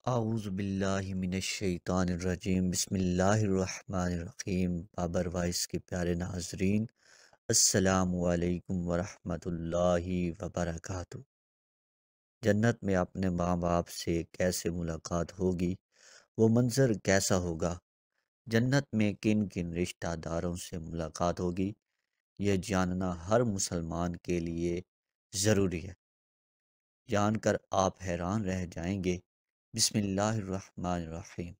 اعوذ باللہ من الشیطان الرجیم، بسم اللہ الرحمن الرحیم۔ بابر وائس کے پیارے ناظرین، السلام علیکم ورحمۃ اللہ وبرکاتہ۔ جنت میں اپنے ماں باپ سے کیسے ملاقات ہوگی؟ وہ منظر کیسا ہوگا؟ جنت میں کن کن رشتہ داروں سے ملاقات ہوگی؟ یہ جاننا ہر مسلمان کے لیے ضروری ہے۔ جان کر آپ حیران رہ جائیں گے۔ بسم اللہ الرحمن الرحیم۔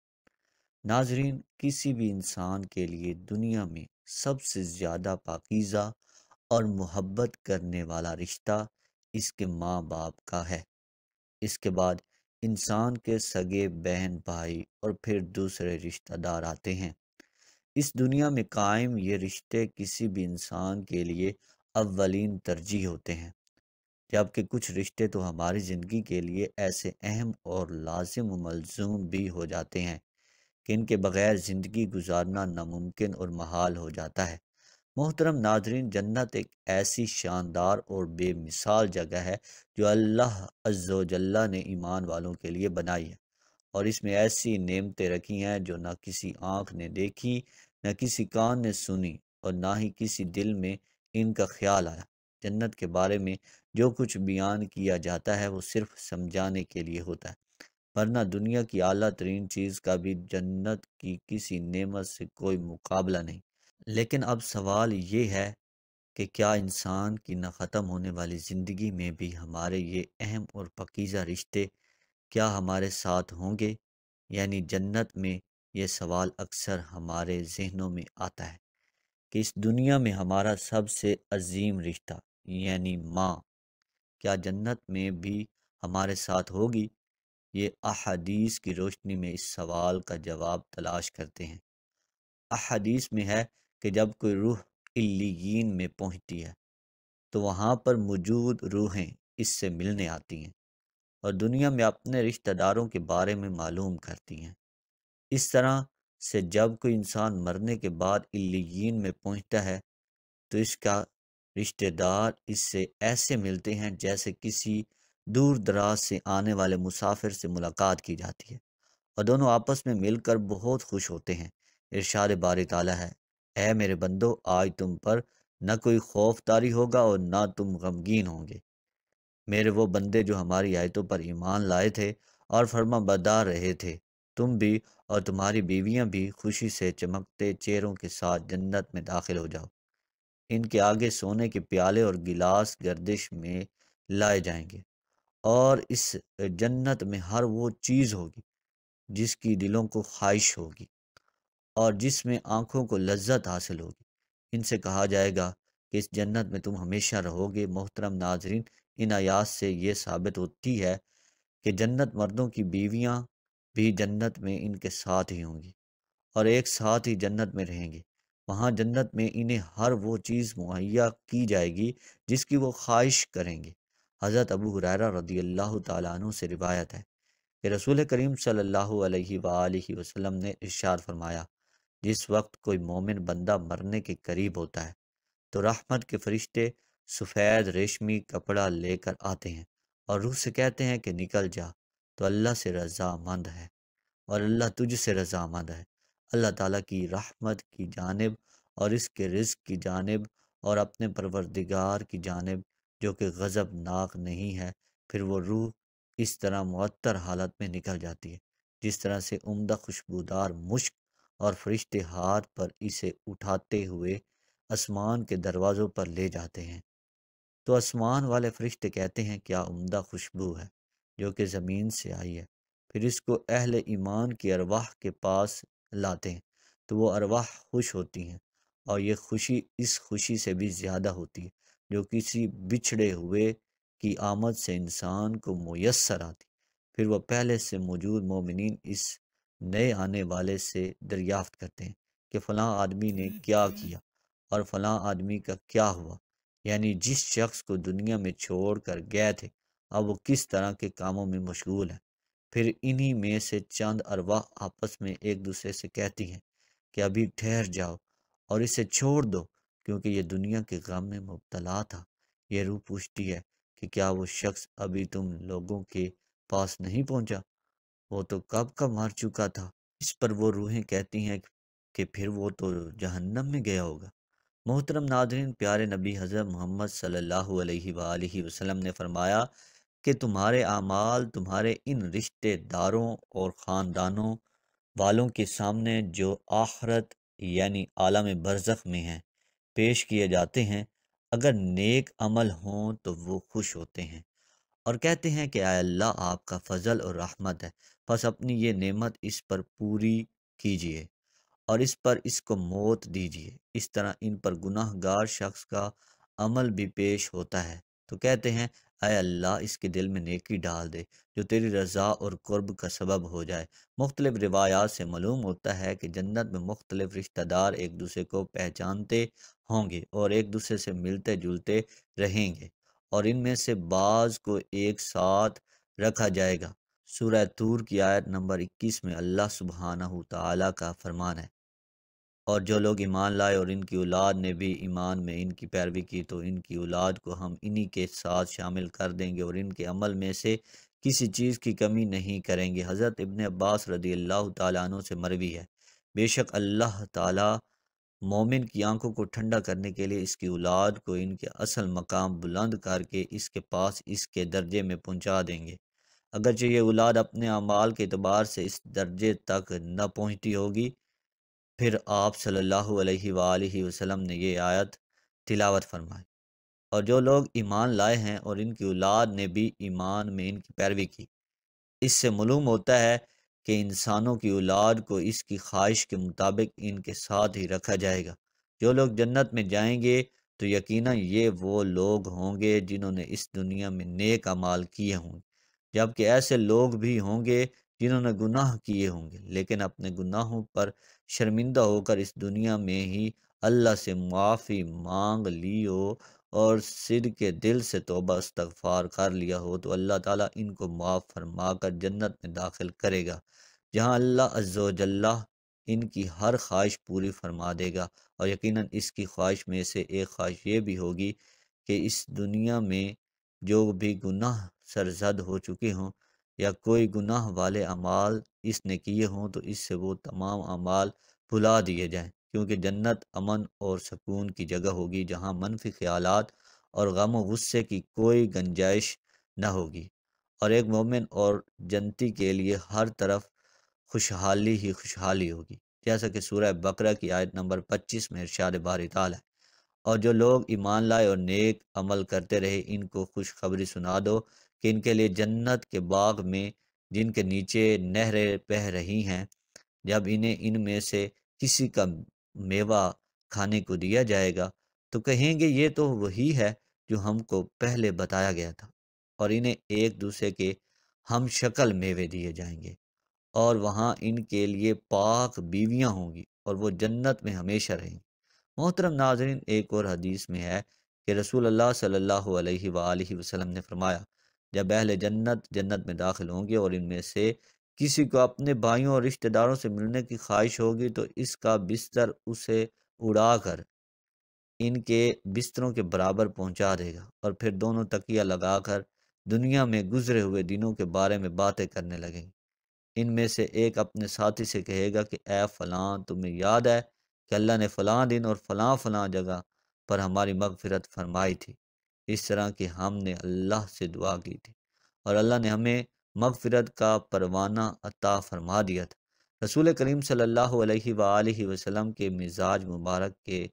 ناظرین، کسی بھی انسان کے لیے دنیا میں سب سے زیادہ پاکیزہ اور محبت کرنے والا رشتہ اس کے ماں باپ کا ہے۔ اس کے بعد انسان کے سگے بہن بھائی اور پھر دوسرے رشتہ دار آتے ہیں۔ اس دنیا میں قائم یہ رشتے کسی بھی انسان کے لیے اولین ترجیح ہوتے ہیں، جبکہ کچھ رشتے تو ہماری زندگی کے لیے ایسے اہم اور لازم و ملزوم بھی ہو جاتے ہیں کہ ان کے بغیر زندگی گزارنا ناممکن اور محال ہو جاتا ہے۔ محترم ناظرین، جنت ایک ایسی شاندار اور بے مثال جگہ ہے جو اللہ عز و جل نے ایمان والوں کے لیے بنائی ہے، اور اس میں ایسی نعمتیں رکھی ہیں جو نہ کسی آنکھ نے دیکھی، نہ کسی کان نے سنی، اور نہ ہی کسی دل میں ان کا خیال آیا۔ جنت کے بارے میں جو کچھ بیان کیا جاتا ہے وہ صرف سمجھانے کے لیے ہوتا ہے، ورنہ دنیا کی اعلیٰ ترین چیز کا بھی جنت کی کسی نعمت سے کوئی مقابلہ نہیں۔ لیکن اب سوال یہ ہے کہ کیا انسان کی نہ ختم ہونے والی زندگی میں بھی ہمارے یہ اہم اور پاکیزہ رشتے کیا ہمارے ساتھ ہوں گے؟ یعنی جنت میں یہ سوال اکثر ہمارے ذہنوں میں آتا ہے کہ اس دنیا میں ہمارا سب سے عظیم رشتہ یعنی ماں، کیا جنت میں بھی ہمارے ساتھ ہوگی؟ یہ احادیث کی روشنی میں اس سوال کا جواب تلاش کرتے ہیں۔ احادیث میں ہے کہ جب کوئی روح علیین میں پہنچتی ہے تو وہاں پر موجود روحیں اس سے ملنے آتی ہیں اور دنیا میں اپنے رشتہ داروں کے بارے میں معلوم کرتی ہیں۔ اس طرح سے جب کوئی انسان مرنے کے بعد علیین میں پہنچتا ہے تو اس کا رشتہ دار اس سے ایسے ملتے ہیں جیسے کسی دور دراز سے آنے والے مسافر سے ملاقات کی جاتی ہے، اور دونوں آپس میں مل کر بہت خوش ہوتے ہیں۔ ارشاد باری تعالیٰ ہے، اے میرے بندو، آج تم پر نہ کوئی خوف طاری ہوگا اور نہ تم غمگین ہوں گے۔ میرے وہ بندے جو ہماری آیتوں پر ایمان لائے تھے اور فرما بردار رہے تھے، تم بھی اور تمہاری بیویاں بھی خوشی سے چمکتے چہروں کے ساتھ جنت میں داخل ہو جاؤ۔ ان کے آگے سونے کے پیالے اور گلاس گردش میں لائے جائیں گے، اور اس جنت میں ہر وہ چیز ہوگی جس کی دلوں کو خواہش ہوگی اور جس میں آنکھوں کو لذت حاصل ہوگی۔ ان سے کہا جائے گا کہ اس جنت میں تم ہمیشہ رہو گے۔ محترم ناظرین، ان آیات سے یہ ثابت ہوتی ہے کہ جنت مردوں کی بیویاں بھی جنت میں ان کے ساتھ ہی ہوں گی اور ایک ساتھ ہی جنت میں رہیں گے۔ وہاں جنت میں انہیں ہر وہ چیز مہیا کی جائے گی جس کی وہ خواہش کریں گے۔ حضرت ابو ہریرہ رضی اللہ تعالیٰ عنہ سے روایت ہے کہ رسول کریم صلی اللہ علیہ وآلہ وسلم نے ارشاد فرمایا، جس وقت کوئی مومن بندہ مرنے کے قریب ہوتا ہے تو رحمت کے فرشتے سفید ریشمی کپڑا لے کر آتے ہیں اور روح سے کہتے ہیں کہ نکل جا، تو اللہ سے رضا مند ہے اور اللہ تجھ سے رضا مند ہے، اللہ تعالیٰ کی رحمت کی جانب اور اس کے رزق کی جانب اور اپنے پروردگار کی جانب جو کہ غضب ناک نہیں ہے۔ پھر وہ روح اس طرح معطر حالت میں نکل جاتی ہے جس طرح سے عمدہ خوشبودار مشک، اور فرشتے ہاتھ پر اسے اٹھاتے ہوئے آسمان کے دروازوں پر لے جاتے ہیں۔ تو آسمان والے فرشتے کہتے ہیں، کیا عمدہ خوشبو ہے جو کہ زمین سے آئی ہے۔ پھر اس کو اہل ایمان کی ارواح کے پاس لاتے ہیں تو وہ ارواح خوش ہوتی ہیں، اور یہ خوشی اس خوشی سے بھی زیادہ ہوتی ہے جو کسی بچھڑے ہوئے کی آمد سے انسان کو میسر آتی۔ پھر وہ پہلے سے موجود مومنین اس نئے آنے والے سے دریافت کرتے ہیں کہ فلاں آدمی نے کیا کیا اور فلاں آدمی کا کیا ہوا، یعنی جس شخص کو دنیا میں چھوڑ کر گئے تھے اب وہ کس طرح کے کاموں میں مشغول ہے۔ پھر انہی میں سے چند ارواح آپس میں ایک دوسرے سے کہتی ہیں کہ ابھی ٹھہر جاؤ اور اسے چھوڑ دو کیونکہ یہ دنیا کے غم میں مبتلا تھا۔ یہ روح پوچھتی ہے کہ کیا وہ شخص ابھی تم لوگوں کے پاس نہیں پہنچا؟ وہ تو کب کا مر چکا تھا۔ اس پر وہ روحیں کہتی ہیں کہ پھر وہ تو جہنم میں گیا ہوگا۔ محترم ناظرین، پیارے نبی حضرت محمد صلی اللہ علیہ وآلہ وسلم نے فرمایا کہ تمہارے اعمال تمہارے ان رشتہ داروں اور خاندانوں والوں کے سامنے جو آخرت یعنی عالم برزخ میں ہیں پیش کیے جاتے ہیں۔ اگر نیک عمل ہوں تو وہ خوش ہوتے ہیں اور کہتے ہیں کہ اے اللہ، آپ کا فضل اور رحمت ہے، بس اپنی یہ نعمت اس پر پوری کیجیے اور اس پر اس کو موت دیجیے۔ اس طرح ان پر گناہ گار شخص کا عمل بھی پیش ہوتا ہے تو کہتے ہیں اے اللہ، اس کے دل میں نیکی ڈال دے جو تیری رضا اور قرب کا سبب ہو جائے۔ مختلف روایات سے معلوم ہوتا ہے کہ جنت میں مختلف رشتہ دار ایک دوسرے کو پہچانتے ہوں گے اور ایک دوسرے سے ملتے جلتے رہیں گے، اور ان میں سے بعض کو ایک ساتھ رکھا جائے گا۔ سورہ طور کی آیت نمبر 21 میں اللہ سبحانہ تعالیٰ کا فرمان ہے، اور جو لوگ ایمان لائے اور ان کی اولاد نے بھی ایمان میں ان کی پیروی کی تو ان کی اولاد کو ہم انہی کے ساتھ شامل کر دیں گے اور ان کے عمل میں سے کسی چیز کی کمی نہیں کریں گے۔ حضرت ابن عباس رضی اللہ تعالیٰ عنہ سے مروی ہے، بے شک اللہ تعالیٰ مومن کی آنکھوں کو ٹھنڈا کرنے کے لیے اس کی اولاد کو ان کے اصل مقام بلند کر کے اس کے پاس اس کے درجے میں پہنچا دیں گے، اگرچہ یہ اولاد اپنے اعمال کے اعتبار سے اس درجے تک نہ پہنچتی ہوگی۔ پھر آپ صلی اللہ علیہ وآلہ وسلم نے یہ آیت تلاوت فرمائی، اور جو لوگ ایمان لائے ہیں اور ان کی اولاد نے بھی ایمان میں ان کی پیروی کی۔ اس سے معلوم ہوتا ہے کہ انسانوں کی اولاد کو اس کی خواہش کے مطابق ان کے ساتھ ہی رکھا جائے گا۔ جو لوگ جنت میں جائیں گے تو یقیناً یہ وہ لوگ ہوں گے جنہوں نے اس دنیا میں نیک اعمال کیے ہوں گے، جبکہ ایسے لوگ بھی ہوں گے جنہوں نے گناہ کیے ہوں گے لیکن اپنے گناہوں پر شرمندہ ہو کر اس دنیا میں ہی اللہ سے معافی مانگ لی ہو اور صدق کے دل سے توبہ استغفار کر لیا ہو تو اللہ تعالیٰ ان کو معاف فرما کر جنت میں داخل کرے گا، جہاں اللہ عز و جل ان کی ہر خواہش پوری فرما دے گا۔ اور یقیناً اس کی خواہش میں سے ایک خواہش یہ بھی ہوگی کہ اس دنیا میں جو بھی گناہ سرزد ہو چکے ہوں یا کوئی گناہ والے اعمال اس نے کیے ہوں تو اس سے وہ تمام اعمال بھلا دیے جائیں، کیونکہ جنت امن اور سکون کی جگہ ہوگی جہاں منفی خیالات اور غم و غصے کی کوئی گنجائش نہ ہوگی، اور ایک مومن اور جنتی کے لیے ہر طرف خوشحالی ہی خوشحالی ہوگی، جیسا کہ سورہ بقرہ کی آیت نمبر 25 میں ارشاد باری تعالیٰ ہے، اور جو لوگ ایمان لائے اور نیک عمل کرتے رہے ان کو خوشخبری سنا دو کہ ان کے لیے جنت کے باغ میں جن کے نیچے نہریں بہہ رہی ہیں، جب انہیں ان میں سے کسی کا میوہ کھانے کو دیا جائے گا تو کہیں گے یہ تو وہی ہے جو ہم کو پہلے بتایا گیا تھا، اور انہیں ایک دوسرے کے ہم شکل میوے دیے جائیں گے، اور وہاں ان کے لیے پاک بیویاں ہوں گی اور وہ جنت میں ہمیشہ رہیں گی۔ محترم ناظرین، ایک اور حدیث میں ہے کہ رسول اللہ صلی اللہ علیہ وآلہ وسلم نے فرمایا، جب اہل جنت جنت میں داخل ہوں گے اور ان میں سے کسی کو اپنے بھائیوں اور رشتہ داروں سے ملنے کی خواہش ہوگی تو اس کا بستر اسے اڑا کر ان کے بستروں کے برابر پہنچا دے گا، اور پھر دونوں تکیہ لگا کر دنیا میں گزرے ہوئے دنوں کے بارے میں باتیں کرنے لگیں گے۔ ان میں سے ایک اپنے ساتھی سے کہے گا کہ اے فلاں، تمہیں یاد ہے کہ اللہ نے فلاں دن اور فلاں فلاں جگہ پر ہماری مغفرت فرمائی تھی، اس طرح کہ ہم نے اللہ سے دعا کی تھی اور اللہ نے ہمیں مغفرت کا پروانہ عطا فرما دیا تھا۔ رسول کریم صلی اللہ علیہ وآلہ وسلم کے مزاج مبارک کے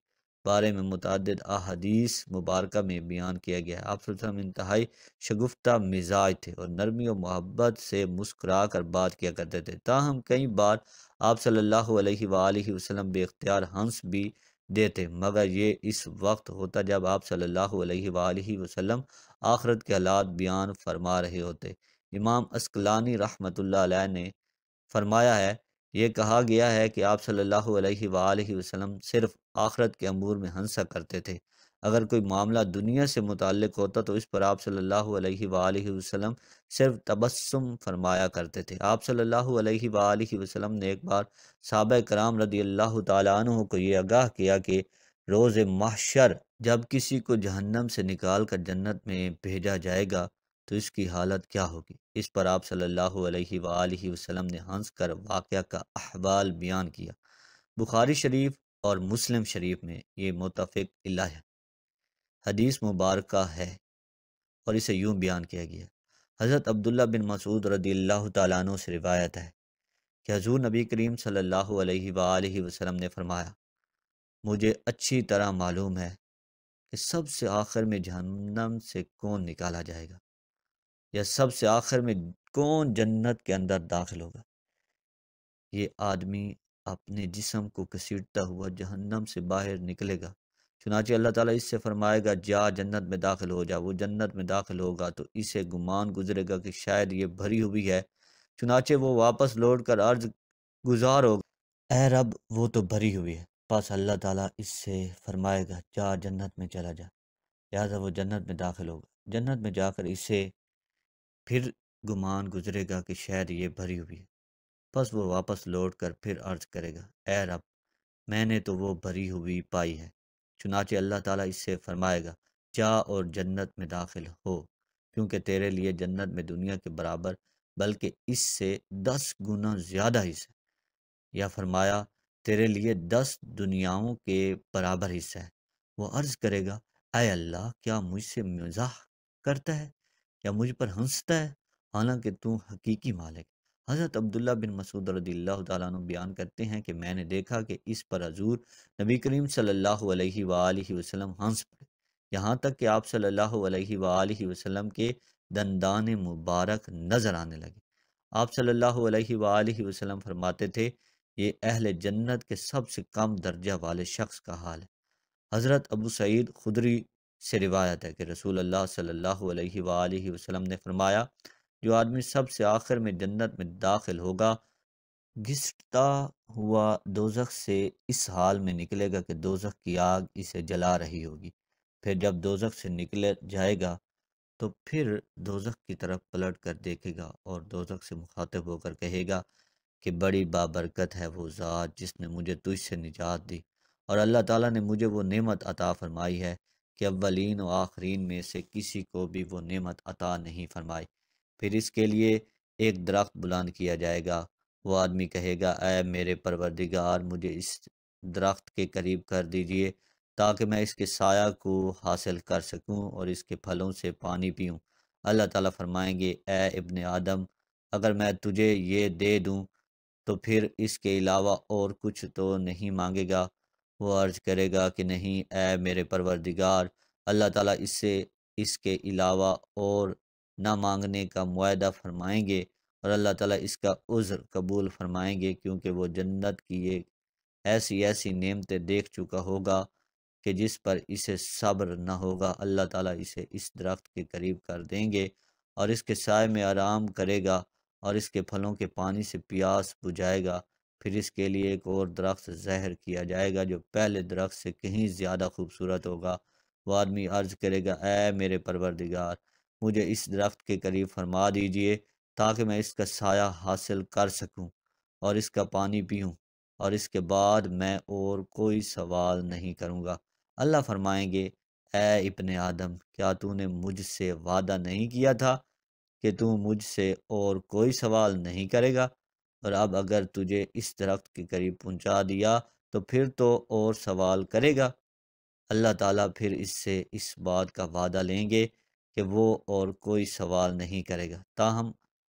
بارے میں متعدد احادیث مبارکہ میں بیان کیا گیا ہے۔ آپ صلی اللہ علیہ وسلم انتہائی شگفتہ مزاج تھے اور نرمی و محبت سے مسکرا کر بات کیا کرتے تھے، تاہم کئی بار آپ صلی اللہ علیہ وآلہ وسلم بے اختیار ہنس بھی دیتے، مگر یہ اس وقت ہوتا جب آپ صلی اللہ علیہ وآلہ وسلم آخرت کے حالات بیان فرما رہے ہوتے۔ امام عسقلانی رحمۃ اللہ علیہ نے فرمایا ہے، یہ کہا گیا ہے کہ آپ صلی اللہ علیہ وآلہ وسلم صرف آخرت کے امور میں ہنسا کرتے تھے، اگر کوئی معاملہ دنیا سے متعلق ہوتا تو اس پر آپ صلی اللہ علیہ وآلہ وسلم صرف تبسم فرمایا کرتے تھے۔ آپ صلی اللہ علیہ وآلہ وسلم نے ایک بار صحابہ کرام رضی اللہ تعالیٰ عنہ کو یہ آگاہ کیا کہ روز محشر جب کسی کو جہنم سے نکال کر جنت میں بھیجا جائے گا تو اس کی حالت کیا ہوگی؟ اس پر آپ صلی اللہ علیہ وآلہ وسلم نے ہنس کر واقعہ کا احوال بیان کیا۔ بخاری شریف اور مسلم شریف میں یہ متفق علیہ حدیث مبارکہ ہے، اور اسے یوں بیان کیا گیا ہے۔ حضرت عبداللہ بن مسعود رضی اللہ تعالیٰ عنہ سے روایت ہے کہ حضور نبی کریم صلی اللہ علیہ وآلہ وسلم نے فرمایا، مجھے اچھی طرح معلوم ہے کہ سب سے آخر میں جہنم سے کون نکالا جائے گا، یا سب سے آخر میں کون جنت کے اندر داخل ہوگا۔ یہ آدمی اپنے جسم کو گھسیٹتا ہوا جہنم سے باہر نکلے گا، چنانچہ اللہ تعالیٰ اس سے فرمائے گا جا جنت میں داخل ہو جا۔ وہ جنت میں داخل ہوگا تو اسے گمان گزرے گا کہ شاید یہ بھری ہوئی ہے، چنانچہ وہ واپس لوٹ کر عرض گزار ہوگا، اے رب وہ تو بھری ہوئی ہے۔ پس اللہ تعالیٰ اس سے فرمائے گا جا جنت میں چلا جا، لہٰذا وہ جنت میں داخل ہوگا۔ جنت میں جا کر اسے پھر گمان گزرے گا کہ شاید یہ بھری ہوئی ہے، پس وہ واپس لوٹ کر پھر عرض کرے گا، اے رب میں نے تو وہ بھری ہوئی پائی ہے۔ چنانچہ اللہ تعالیٰ اس سے فرمائے گا جا اور جنت میں داخل ہو، کیونکہ تیرے لیے جنت میں دنیا کے برابر بلکہ اس سے 10 گنا زیادہ حصہ، یا فرمایا تیرے لیے 10 دنیاؤں کے برابر حصہ ہے۔ وہ عرض کرے گا اے اللہ کیا مجھ سے مزاح کرتا ہے یا مجھ پر ہنستا ہے، حالانکہ تو حقیقی مالک۔ حضرت عبداللہ بن مسعود رضی اللہ تعالیٰ عنہ بیان کرتے ہیں کہ میں نے دیکھا کہ اس پر حضور نبی کریم صلی اللہ علیہ وآلہ وسلم ہنس پڑے، یہاں تک کہ آپ صلی اللہ علیہ وآلہ وسلم کے دندان مبارک نظر آنے لگے۔ آپ صلی اللہ علیہ وآلہ وسلم فرماتے تھے یہ اہل جنت کے سب سے کم درجہ والے شخص کا حال ہے۔ حضرت ابو سعید خدری سے روایت ہے کہ رسول اللہ صلی اللہ علیہ وآلہ وسلم نے فرمایا جو آدمی سب سے آخر میں جنت میں داخل ہوگا گھسٹتا ہوا دوزخ سے اس حال میں نکلے گا کہ دوزخ کی آگ اسے جلا رہی ہوگی۔ پھر جب دوزخ سے نکل جائے گا تو پھر دوزخ کی طرف پلٹ کر دیکھے گا اور دوزخ سے مخاطب ہو کر کہے گا کہ بڑی بابرکت ہے وہ ذات جس نے مجھے تجھ سے نجات دی، اور اللہ تعالیٰ نے مجھے وہ نعمت عطا فرمائی ہے کہ اولین و آخرین میں سے کسی کو بھی وہ نعمت عطا نہیں فرمائی۔ پھر اس کے لیے ایک درخت بلند کیا جائے گا، وہ آدمی کہے گا اے میرے پروردگار مجھے اس درخت کے قریب کر دیجئے تاکہ میں اس کے سایہ کو حاصل کر سکوں اور اس کے پھلوں سے پانی پیوں۔ اللہ تعالیٰ فرمائیں گے اے ابن آدم اگر میں تجھے یہ دے دوں تو پھر اس کے علاوہ اور کچھ تو نہیں مانگے گا؟ وہ عرض کرے گا کہ نہیں اے میرے پروردگار۔ اللہ تعالیٰ اس سے اس کے علاوہ اور نہ مانگنے کا معاہدہ فرمائیں گے، اور اللہ تعالیٰ اس کا عذر قبول فرمائیں گے، کیونکہ وہ جنت کی ایک ایسی ایسی نعمتیں دیکھ چکا ہوگا کہ جس پر اسے صبر نہ ہوگا۔ اللہ تعالیٰ اسے اس درخت کے قریب کر دیں گے اور اس کے سائے میں آرام کرے گا اور اس کے پھلوں کے پانی سے پیاس بجھائے گا۔ پھر اس کے لیے ایک اور درخت ظاہر کیا جائے گا جو پہلے درخت سے کہیں زیادہ خوبصورت ہوگا۔ وہ آدمی عرض کرے گا اے میرے پروردگار مجھے اس درخت کے قریب فرما دیجئے تاکہ میں اس کا سایہ حاصل کر سکوں اور اس کا پانی پیوں، اور اس کے بعد میں اور کوئی سوال نہیں کروں گا۔ اللہ فرمائیں گے اے ابن آدم کیا تو نے مجھ سے وعدہ نہیں کیا تھا کہ تو مجھ سے اور کوئی سوال نہیں کرے گا؟ اور اب اگر تجھے اس درخت کے قریب پہنچا دیا تو پھر تو اور سوال کرے گا۔ اللہ تعالیٰ پھر اس سے اس بات کا وعدہ لیں گے کہ وہ اور کوئی سوال نہیں کرے گا، تاہم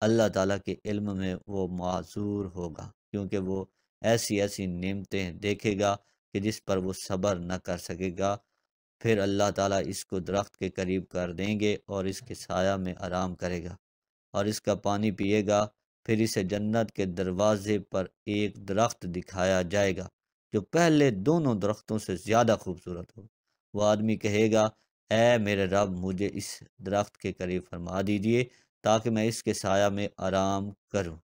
اللہ تعالیٰ کے علم میں وہ معذور ہوگا، کیونکہ وہ ایسی ایسی نعمتیں دیکھے گا کہ جس پر وہ صبر نہ کر سکے گا۔ پھر اللہ تعالیٰ اس کو درخت کے قریب کر دیں گے اور اس کے سایہ میں آرام کرے گا اور اس کا پانی پیے گا۔ پھر اسے جنت کے دروازے پر ایک درخت دکھایا جائے گا جو پہلے دونوں درختوں سے زیادہ خوبصورت ہو۔ وہ آدمی کہے گا اے میرے رب مجھے اس درخت کے قریب فرما دیجئے تاکہ میں اس کے سایہ میں آرام کروں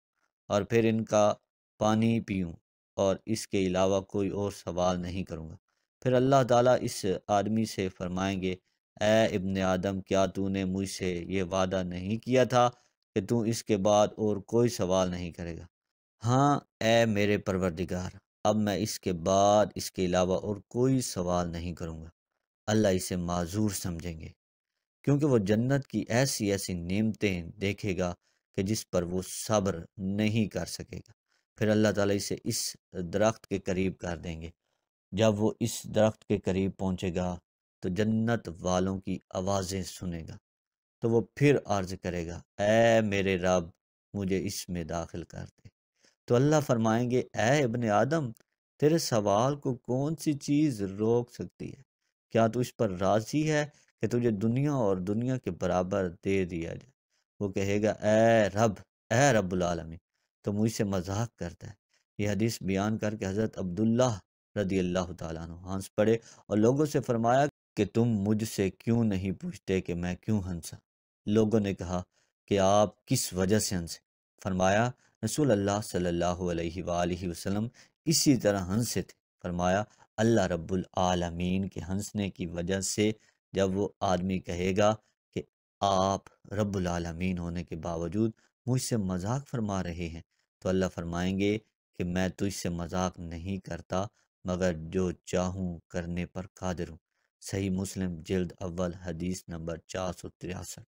اور پھر ان کا پانی پیوں اور اس کے علاوہ کوئی اور سوال نہیں کروں گا۔ پھر اللہ تعالیٰ اس آدمی سے فرمائیں گے اے ابن آدم کیا تو نے مجھ سے یہ وعدہ نہیں کیا تھا کہ تو اس کے بعد اور کوئی سوال نہیں کرے گا؟ ہاں اے میرے پروردگار اب میں اس کے بعد اس کے علاوہ اور کوئی سوال نہیں کروں گا۔ اللہ اسے معذور سمجھیں گے۔ کیونکہ وہ جنت کی ایسی ایسی نعمتیں دیکھے گا کہ جس پر وہ صبر نہیں کر سکے گا۔ پھر اللہ تعالیٰ اسے اس درخت کے قریب کر دیں گے۔ جب وہ اس درخت کے قریب پہنچے گا تو جنت والوں کی آوازیں سنے گا، تو وہ پھر عرض کرے گا، اے میرے رب مجھے اس میں داخل کر دے۔ تو اللہ فرمائیں گے، اے ابن آدم، تیرے سوال کو کون سی چیز روک سکتی ہے؟ کیا تو اس پر راضی ہے کہ تجھے دنیا اور دنیا کے برابر دے دیا جائے؟ وہ کہے گا، اے رب العالمین، تو مجھ سے مذاق کرتا ہے۔ یہ حدیث بیان کر کے حضرت عبداللہ رضی اللہ تعالیٰ عنہ ہنس پڑے اور لوگوں سے فرمایا کہ تم مجھ سے کیوں نہیں پوچھتے کہ میں کیوں ہنسا؟ لوگوں نے کہا کہ آپ کس وجہ سے ہنسے؟ فرمایا، رسول اللہ صلی اللہ علیہ وآلہ وسلم اسی طرح ہنسے تھے۔ فرمایا، اللہ رب العالمین کے ہنسنے کی وجہ سے جب وہ آدمی کہے گا کہ آپ رب العالمین ہونے کے باوجود مجھ سے مذاق فرما رہے ہیں، تو اللہ فرمائیں گے کہ میں تجھ سے مذاق نہیں کرتا، مگر جو چاہوں کرنے پر قادر ہوں۔ صحیح مسلم جلد اول حدیث نمبر 463۔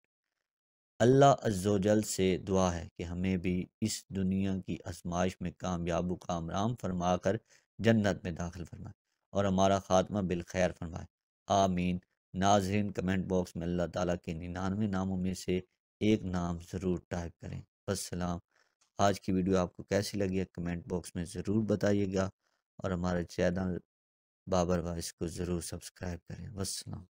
اللہ عز و جل سے دعا ہے کہ ہمیں بھی اس دنیا کی آزمائش میں کامیاب و کامرام فرما کر جنت میں داخل فرمائے اور ہمارا خاتمہ بالخیر فرمائے، آمین۔ ناظرین، کمنٹ باکس میں اللہ تعالیٰ کے 99 ناموں میں سے ایک نام ضرور ٹائپ کریں۔ والسلام۔ آج کی ویڈیو آپ کو کیسی لگی ہے کمنٹ باکس میں ضرور بتائیے گا، اور ہمارے چینل بابر وائس کو ضرور سبسکرائب کریں۔ والسلام۔